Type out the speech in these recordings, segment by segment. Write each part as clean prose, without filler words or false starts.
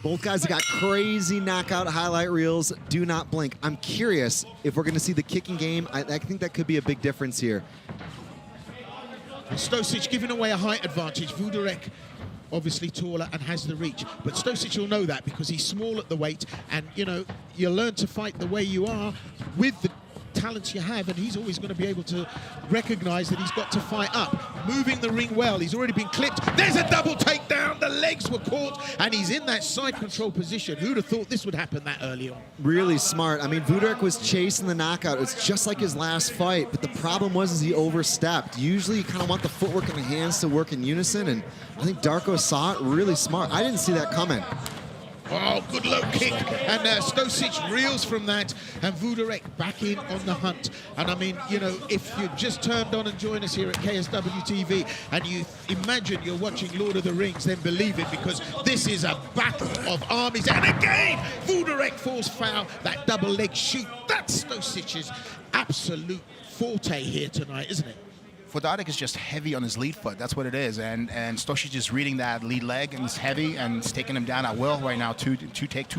Both guys have got crazy knockout highlight reels. Do not blink. I'm curious if we're going to see the kicking game. I think that could be a big difference here. Stosic giving away a height advantage. Wlodarek obviously taller and has the reach, but Stosic will know that because he's small at the weight, and you know, you learn to fight the way you are with the talents you have, and he's always going to be able to recognize that he's got to fight up. Moving the ring well, he's already been clipped. There's a double takedown, the legs were caught, and he's in that side control position. Who'd have thought this would happen that early on? Really smart. I mean, Wlodarek was chasing the knockout. It's just like his last fight, but the problem was he overstepped. Usually you kind of want the footwork and the hands to work in unison, and I think Darko saw it. Really smart. I didn't see that coming. Oh, good low kick, and Stosic reels from that, and Wlodarek back in on the hunt. And I mean, you know, if you just turned on and joined us here at KSW TV, and you imagine you're watching Lord of the Rings, then believe it, because this is a battle of armies. And again, Wlodarek falls foul, that double leg shoot. That's Stosic's absolute forte here tonight, isn't it? Wlodarek is just heavy on his lead foot. That's what it is. And Stosic is reading that lead leg, and he's heavy, and he's taking him down at will right now. Two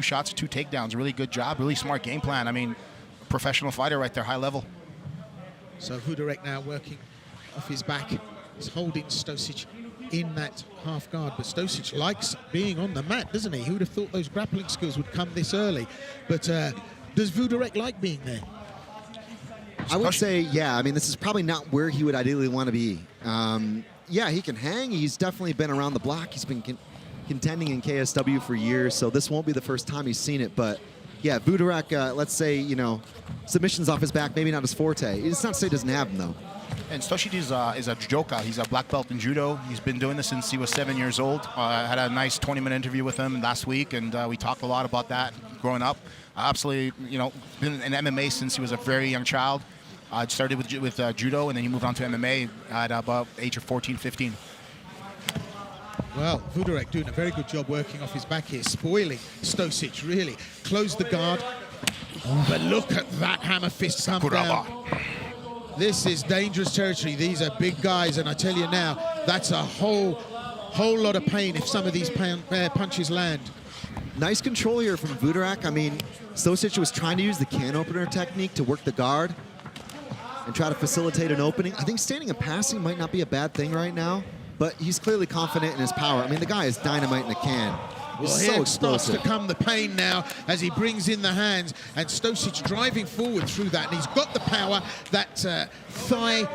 shots, two takedowns. Really good job. Really smart game plan. I mean, professional fighter right there, high level. So Wlodarek now working off his back. He's holding Stosic in that half guard, but Stosic likes being on the mat, doesn't he? Who'd have thought those grappling skills would come this early? But does Wlodarek like being there? I would say, yeah. I mean, this is probably not where he would ideally want to be. Yeah, he can hang. He's definitely been around the block. He's been contending in KSW for years, so this won't be the first time he's seen it. But yeah, Wlodarek, let's say, you know, submissions off his back, maybe not his forte. It's not to say he doesn't have them, though. And Stosic is a judoka. He's a black belt in judo. He's been doing this since he was 7 years old. I had a nice 20-minute interview with him last week, and we talked a lot about that growing up. Absolutely, you know, been in MMA since he was a very young child. Started with judo, and then he moved on to MMA at about age of 14, 15. Well, Wlodarek doing a very good job working off his back here, spoiling Stosic, really. Closed the guard, but look at that hammer fist come down. This is dangerous territory. These are big guys, and I tell you now, that's a whole lot of pain if some of these punches land. Nice control here from Wlodarek. I mean, Stosic was trying to use the can opener technique to work the guard and try to facilitate an opening. I think standing and passing might not be a bad thing right now, but he's clearly confident in his power. I mean, the guy is dynamite in the can. He's well, so here explosive. Starts to come the pain now as he brings in the hands, and Stosic driving forward through that, and he's got the power, that thigh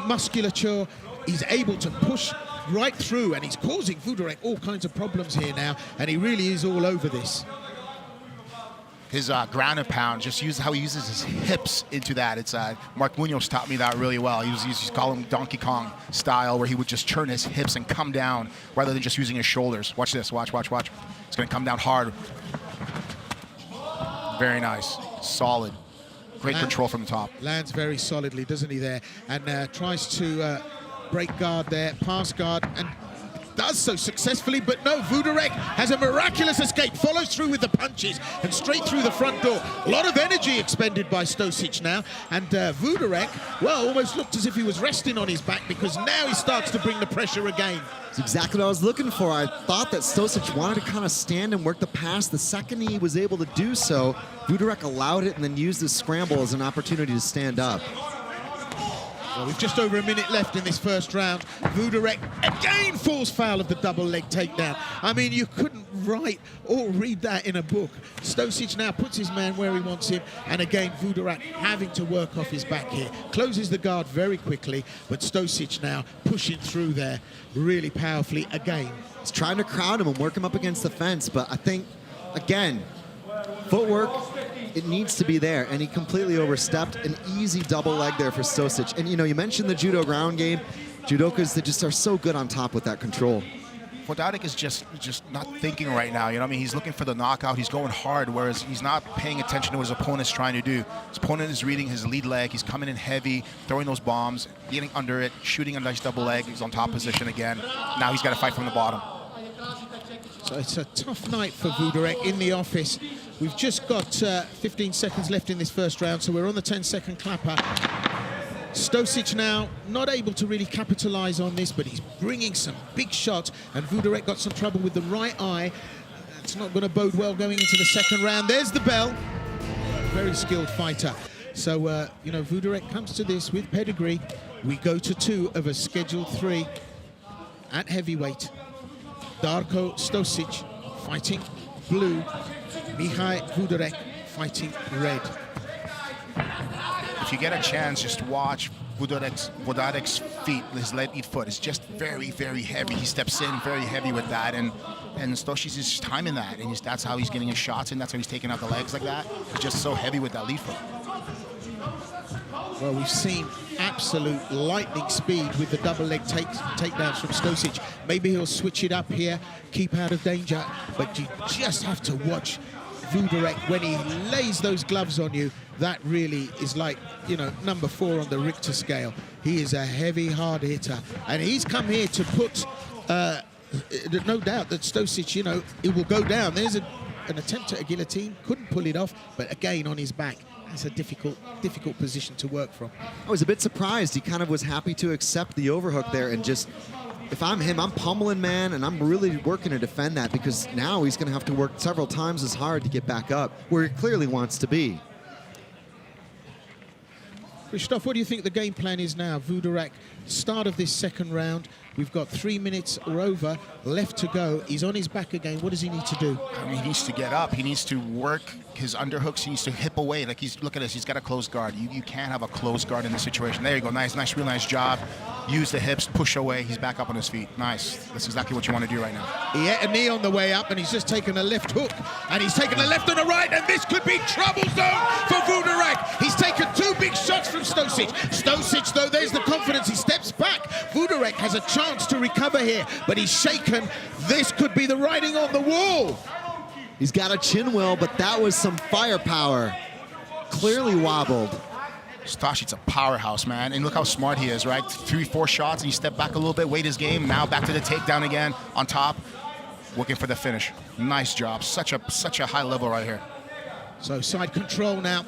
musculature. He's able to push right through, and he's causing Wlodarek all kinds of problems here now, and he really is all over this. His ground and pound, just how he uses his hips into that. It's Mark Munoz taught me that really well. He used to call him Donkey Kong style, where he would just turn his hips and come down rather than just using his shoulders. Watch this, watch. It's gonna come down hard. Very nice, solid. Great control from the top. Lands very solidly, doesn't he there? And tries to break guard there, pass guard, and does so successfully, but no, Wlodarek has a miraculous escape, follows through with the punches and straight through the front door. A lot of energy expended by Stosic now, and Wlodarek, well, almost looked as if he was resting on his back, because now he starts to bring the pressure again. That's exactly what I was looking for. I thought that Stosic wanted to kind of stand and work the pass. The second he was able to do so, Wlodarek allowed it and then used his scramble as an opportunity to stand up. Well, we've just over a minute left in this first round. Wlodarek again falls foul of the double leg takedown. I mean, you couldn't write or read that in a book. Stosic now puts his man where he wants him, and again, Wlodarek having to work off his back here. Closes the guard very quickly, but Stosic now pushing through there really powerfully again. He's trying to crowd him and work him up against the fence, but I think, again, footwork, it needs to be there, and he completely overstepped. An easy double leg there for Stosic. And you know, you mentioned the judo ground game. Judokas that just are so good on top with that control. Wlodarek is just not thinking right now. You know what I mean? He's looking for the knockout. He's going hard, whereas he's not paying attention to what his opponent's trying to do. His opponent is reading his lead leg. He's coming in heavy, throwing those bombs, getting under it, shooting a nice double leg. He's on top position again. Now he's got to fight from the bottom. So it's a tough night for Wlodarek in the office. We've just got 15 seconds left in this first round, so we're on the 10-second clapper. Stosic now not able to really capitalize on this, but he's bringing some big shots, and Wlodarek got some trouble with the right eye. That's not going to bode well going into the second round. There's the bell. Very skilled fighter. So, you know, Wlodarek comes to this with pedigree. We go to 2 of a scheduled 3 at heavyweight. Darko Stosic fighting blue. Michal Wlodarek fighting red. If you get a chance, just watch Wlodarek's feet, his lead foot is just very, very heavy. He steps in very heavy with that, and Stosic is just timing that, and that's how he's getting his shots in. That's how he's taking out the legs like that. He's just so heavy with that lead foot. Well, we've seen absolute lightning speed with the double leg takedowns from Stosic. Maybe he'll switch it up here, keep out of danger, but you just have to watch Wlodarek when he lays those gloves on you. That really is like, you know, number 4 on the Richter scale. He is a heavy, hard hitter, and he's come here to put, no doubt that Stosic, you know, it will go down. There's an attempt at a guillotine, couldn't pull it off, but again on his back. That's a difficult position to work from. I was a bit surprised. He kind of was happy to accept the overhook there and just, if I'm him, I'm pummeling, man, and I'm really working to defend that, because now he's going to have to work several times as hard to get back up where he clearly wants to be. Christoph, what do you think the game plan is now? Wlodarek, start of this second round. We've got 3 minutes or over left to go. He's on his back again. What does he need to do? I mean, he needs to get up. He needs to work his underhooks. He needs to hip away. Like, look at this. He's got a closed guard. You can't have a closed guard in this situation. There you go. Nice, real nice job. Use the hips, push away. He's back up on his feet. Nice. That's exactly what you want to do right now. He hit a knee on the way up, and he's just taken a left hook. And he's taken a left and a right, and this could be trouble zone for Wlodarek. He's taken 2 big shots from Stosic. Stosic, though, there's the confidence. He steps back. Wlodarek has a chance to recover here, but he's shaken. This could be the writing on the wall. He's got a chin will, but that was some firepower. Clearly wobbled. Stosic's a powerhouse, man. And look how smart he is, right? 3-4 shots, and he stepped back a little bit, wait his game. Now back to the takedown again, on top, looking for the finish. Nice job. Such a high level right here. So side control now.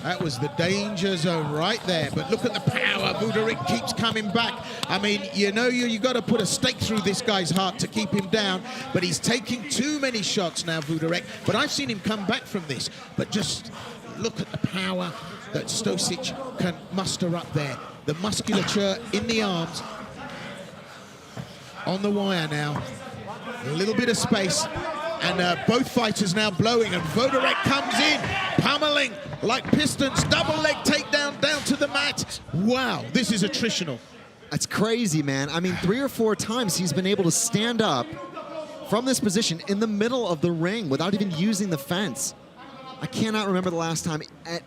That was the danger zone right there. But look at the power. Wlodarek keeps coming back. I mean, you know, you got to put a stake through this guy's heart to keep him down. But he's taking too many shots now, Wlodarek. But I've seen him come back from this. But just look at the power that Stosic can muster up there. The musculature in the arms. On the wire now. A little bit of space. And both fighters now blowing, and Wlodarek comes in, pummeling like pistons, double leg takedown down to the mat. Wow, this is attritional. That's crazy, man. I mean, 3 or 4 times he's been able to stand up from this position in the middle of the ring without even using the fence. I cannot remember the last time at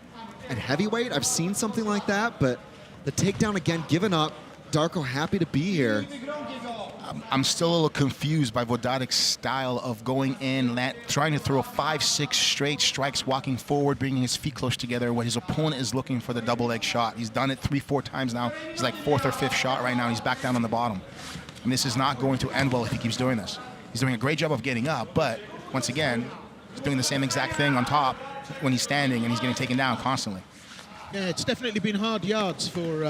heavyweight I've seen something like that, but the takedown again, given up. Darko happy to be here. I'm still a little confused by Wlodarek's style of going in, trying to throw 5-6 straight strikes, walking forward, bringing his feet close together when his opponent is looking for the double leg shot. He's done it 3-4 times now. He's like 4th or 5th shot right now. He's back down on the bottom. And this is not going to end well if he keeps doing this. He's doing a great job of getting up, but once again, he's doing the same exact thing on top when he's standing, and he's getting taken down constantly. Yeah, it's definitely been hard yards for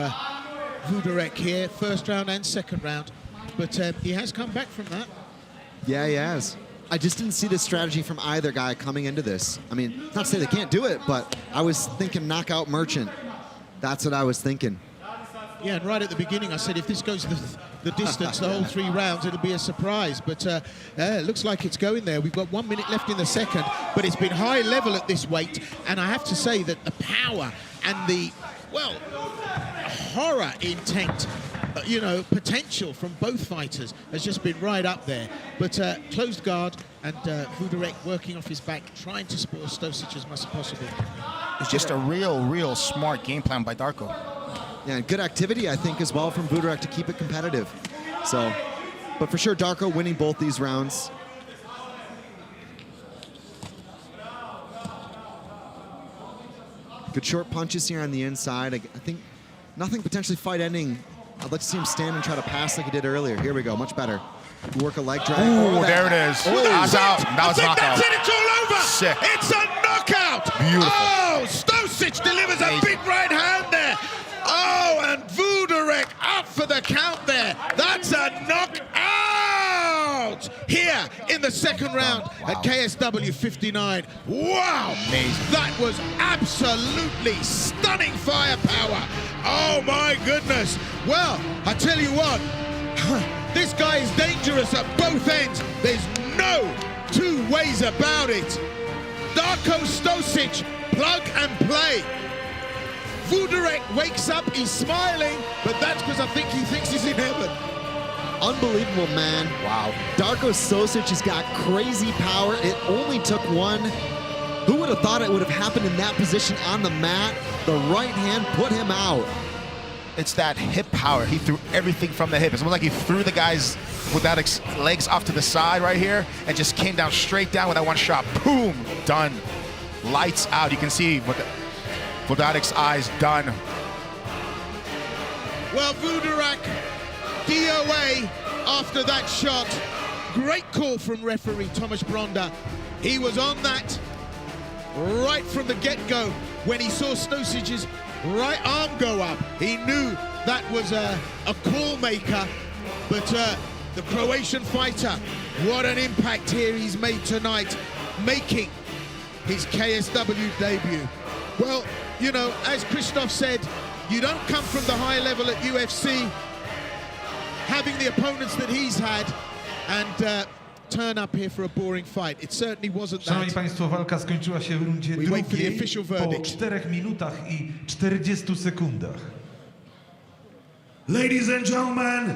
Wlodarek here, first round and second round. But he has come back from that. Yeah, he has. I just didn't see the strategy from either guy coming into this. I mean, not to say they can't do it, but I was thinking knockout merchant. That's what I was thinking. Yeah, and right at the beginning I said if this goes the distance, the whole 3 rounds, it'll be a surprise. But it looks like it's going there. We've got 1 minute left in the second, but it's been high level at this weight. And I have to say that the power and the, well, horror intent, you know, potential from both fighters has just been right up there. But closed guard, and Wlodarek working off his back, trying to spoil Stosic as much as possible. It's just a real smart game plan by Darko. Yeah, and good activity, I think, as well from Wlodarek to keep it competitive. So, but for sure, Darko winning both these rounds. Good short punches here on the inside. I think nothing potentially fight-ending. I'd like to see him stand and try to pass like he did earlier. Here we go, much better. Work a leg drag. Oh, there it is. That was out. That was knockout. That's it, it's all over. Sick. It's a knockout. Beautiful. Oh, Stosic delivers a big right hand there. Oh, and Wlodarek out for the count there. That's a knockout. knockouts here in the second round at KSW 59. Wow! Amazing. That was absolutely stunning firepower. Oh my goodness. Well, I tell you what, this guy is dangerous at both ends. There's no two ways about it. Darko Stosic, plug and play. Wlodarek wakes up, he's smiling, but that's because I think he thinks he's in heaven. Unbelievable, man. Wow. Darko Stosic has got crazy power. It only took one. Who would have thought it would have happened in that position on the mat? The right hand put him out. It's that hip power. He threw everything from the hip. It's almost like he threw the guy's Wlodarek's legs off to the side right here and just came down straight down with that one shot. Boom, done. Lights out. You can see Wlodarek's eyes done. Well, Wlodarek, DOA after that shot. Great call from referee Thomas Bronda. He was on that right from the get-go. When he saw Stosic's right arm go up, he knew that was a call maker. But the Croatian fighter, what an impact here he's made tonight, making his KSW debut. Well, you know, as Christoph said, you don't come from the high level at UFC, having the opponents that he's had, and turn up here for a boring fight. It certainly wasn't Szanowni that. Państwo, walka skończyła się w rundzie We wait for the drugiej official po verdict. 4 minutach i 40 sekundach. Ladies and gentlemen,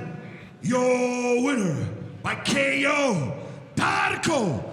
your winner by KO, Darko